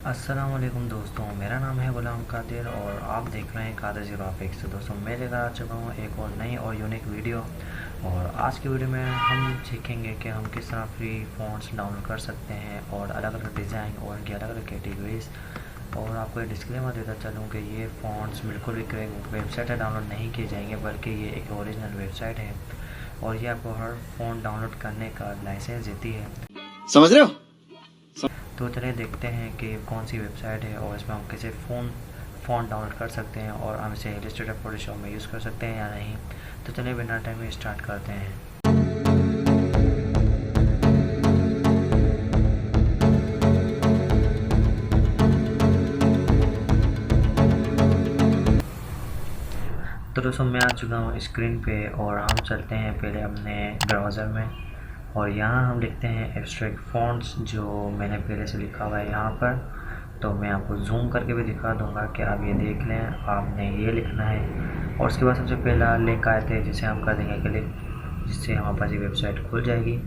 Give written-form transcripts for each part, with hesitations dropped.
अस्सलाम वालेकुम दोस्तों, मेरा नाम है ग़ुलाम कादिर और आप देख रहे हैं कादिर ग्राफिक्स। तो दोस्तों मैं लेकर आ चुका हूँ एक और नई और यूनिक वीडियो। और आज की वीडियो में हम सीखेंगे कि हम किस तरह फ्री फ़ॉन्ट्स डाउनलोड कर सकते हैं और अलग अलग डिज़ाइन और उनकी अलग अलग कैटेगरीज। और आपको ये डिस्क्लेमर देता चलूँ कि ये फ़ॉन्ट्स बिल्कुल भी वेबसाइट से डाउनलोड नहीं किए जाएंगे, बल्कि ये एक ओरिजिनल वेबसाइट है और ये आपको हर फ़ॉन्ट डाउनलोड करने का लाइसेंस देती है। समझ रहे हो? तो चलिए देखते हैं कि कौन सी वेबसाइट है और इसमें हम कैसे फ़ॉन्ट डाउनलोड कर सकते हैं और हम इसे इलस्ट्रेटर फोटोशॉप में यूज़ कर सकते हैं या नहीं। तो चलिए बिना टाइम में स्टार्ट करते हैं। तो दोस्तों मैं आ चुका हूँ स्क्रीन पे और हम चलते हैं पहले अपने ब्राउज़र में और यहाँ हम लिखते हैं एब्स्ट्रैक्ट फ़ॉन्ट्स, जो मैंने पहले से लिखा हुआ है यहाँ पर। तो मैं आपको जूम करके भी दिखा दूँगा कि आप ये देख लें, आपने ये लिखना है। और उसके बाद सबसे पहला लिंक आए थे जिसे हम कर देंगे क्लिक, जिससे हमारे पास ये वेबसाइट खुल जाएगी।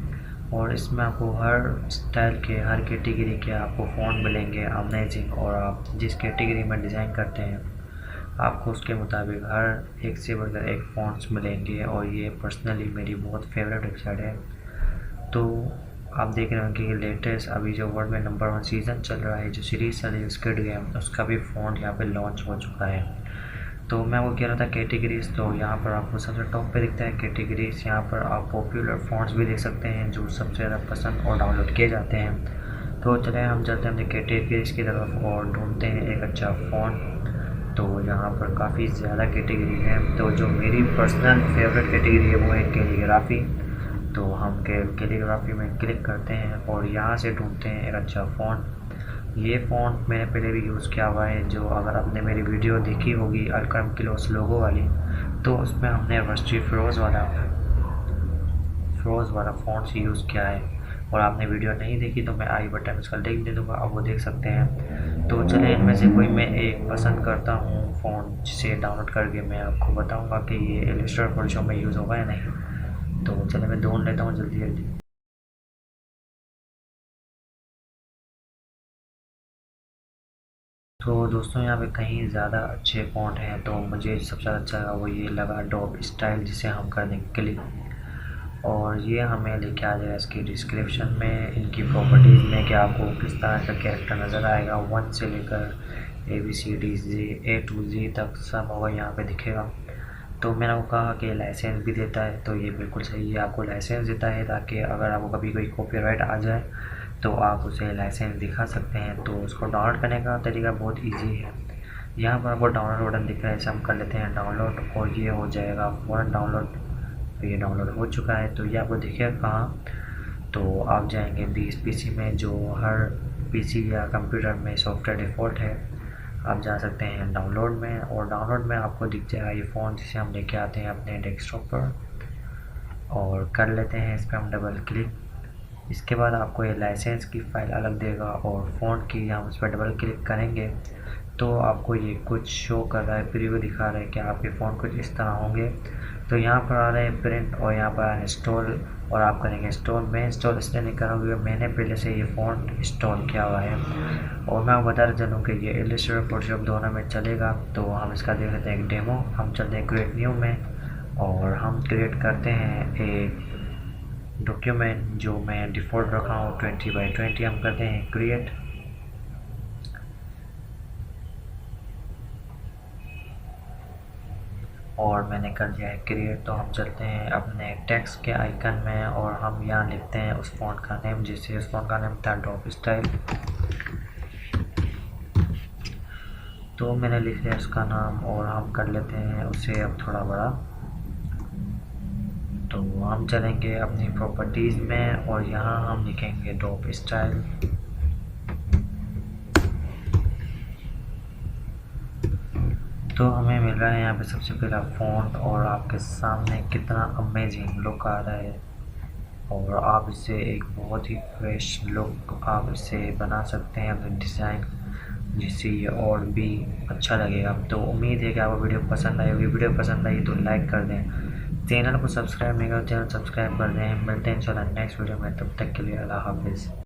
और इसमें आपको हर स्टाइल के, हर कैटेगरी के आपको फ़ॉन्ट मिलेंगे अमेजिंग। और आप जिस कैटेगरी में डिज़ाइन करते हैं आपको उसके मुताबिक हर एक से बढ़कर एक फ़ॉन्ट्स मिलेंगे। और ये पर्सनली मेरी बहुत फेवरेट वेबसाइट है। तो आप देख रहे होंगे कि लेटेस्ट अभी जो वर्ल्ड में नंबर 1 सीज़न चल रहा है, जो सीरीज़ चल रही है स्क्विड गेम, उसका भी फ़ॉन्ट यहाँ पे लॉन्च हो चुका है। तो मैं वो कह रहा था कैटेगरीज़, तो यहाँ पर आपको सबसे टॉप पे दिखता है कैटेगरीज़। यहाँ पर आप पॉपुलर फ़ॉन्ट्स भी देख सकते हैं जो सबसे ज़्यादा पसंद और डाउनलोड किए जाते हैं। तो चले हम चलते हैं अपने कैटेगरीज़ की तरफ और ढूंढते हैं एक अच्छा फ़ॉन्ट। तो यहाँ पर काफ़ी ज़्यादा कैटेगरी है, तो जो मेरी पर्सनल फेवरेट कैटेगरी है वो है कैलीग्राफी। तो हम कैलीग्राफी में क्लिक करते हैं और यहाँ से ढूंढते हैं एक अच्छा फ़ॉन्ट। ये फ़ॉन्ट मैंने पहले भी यूज़ किया हुआ है, जो अगर आपने मेरी वीडियो देखी होगी अलकम क्लोस लोगो वाली, तो उसमें हमने रस्टी फ्रोज़ वाला फ़ॉन्ट यूज़ किया है। और आपने वीडियो नहीं देखी तो मैं आई बटन उसका लिंक दे दूँगा, आप वो देख सकते हैं। तो चलिए इनमें से कोई मैं एक पसंद करता हूँ फ़ॉन्ट, जिसे डाउनलोड करके मैं आपको बताऊँगा कि ये इलस्ट्रेटर फोटोशॉप में यूज़ होगा या नहीं। तो चलिए मैं ढूंढ लेता हूँ जल्दी जल्दी। तो दोस्तों यहाँ पे कहीं ज़्यादा अच्छे फ़ॉन्ट हैं, तो मुझे सबसे अच्छा लगा वो ये लगा adobe स्टाइल, जिसे हम कर देंगे क्लिक। और ये हमें लेके आ जाएगा इसकी डिस्क्रिप्शन में, इनकी प्रॉपर्टीज़ में, कि आपको किस तरह का कैरेक्टर नज़र आएगा। 1 से लेकर A to Z तक सब होगा यहाँ पे दिखेगा। तो मैंने वो कहा कि लाइसेंस भी देता है, तो ये बिल्कुल सही है, आपको लाइसेंस देता है ताकि अगर आपको कभी कोई कॉपीराइट आ जाए तो आप उसे लाइसेंस दिखा सकते हैं। तो उसको डाउनलोड करने का तरीका बहुत इजी है। यहाँ पर आपको डाउनलोड बटन दिख रहा है, इसे हम कर लेते हैं डाउनलोड और ये हो जाएगा फ़ौरन डाउनलोड। तो ये डाउनलोड हो चुका है। तो ये आपको दिखेगा कहाँ, तो आप जाएंगे पीसी में, जो हर पीसी या कंप्यूटर में सॉफ्टवेयर डिफ़ॉल्ट है। आप जा सकते हैं डाउनलोड में और डाउनलोड में आपको दिख जाएगा ये फ़ॉन्ट, जिसे हम लेके आते हैं अपने डेस्कटॉप पर और कर लेते हैं इस पर हम डबल क्लिक। इसके बाद आपको ये लाइसेंस की फ़ाइल अलग देगा और फ़ॉन्ट की हम उस पर डबल क्लिक करेंगे तो आपको ये कुछ शो कर रहा है, प्रीव्यू दिखा रहा है कि आपके फ़ॉन्ट कुछ इस तरह होंगे। तो यहाँ पर आ रहे हैं प्रिंट और यहाँ पर आ रहा है इंस्टॉल और आप करेंगे इंस्टॉल। मैं इंस्टॉल इसलिए नहीं करूँगी, मैंने पहले से ये फ़ॉन्ट इंस्टॉल किया हुआ है। और मैं बताना चलूँ कि ये इलस्ट्रेटर फोटोशॉप दोनों में चलेगा। तो हम इसका देख लेते हैं एक डेमो। हम चलते हैं क्रिएट न्यू में और हम क्रिएट करते हैं एक डॉक्यूमेंट, जो मैं डिफ़ॉल्ट रखा हूँ 20x20। हम करते हैं क्रिएट और मैंने कर दिया है क्रिएट। तो हम चलते हैं अपने टेक्स्ट के आइकन में और हम यहाँ लिखते हैं उस फ़ॉन्ट का नेम, जिससे उस फ़ॉन्ट का नेम था adobe स्टाइल। तो मैंने लिख लिया उसका नाम और हम कर लेते हैं उसे अब थोड़ा बड़ा। तो हम चलेंगे अपनी प्रॉपर्टीज़ में और यहाँ हम लिखेंगे adobe स्टाइल। तो हमें मिल रहा है यहाँ पे सबसे पहला फ़ॉन्ट और आपके सामने कितना अमेजिंग लुक आ रहा है। और आप इसे एक बहुत ही फ्रेश लुक आप इसे बना सकते हैं अपने डिज़ाइन, जिससे ये और भी अच्छा लगेगा। तो उम्मीद है कि आपको वीडियो पसंद आई होगी। वीडियो पसंद आई तो लाइक कर दें, चैनल को सब्सक्राइब नहीं करो चैनल सब्सक्राइब कर दें। मिलते हैं इंशाल्लाह नेक्स्ट वीडियो में, तब तक के लिए अल्लाह हाफिज़।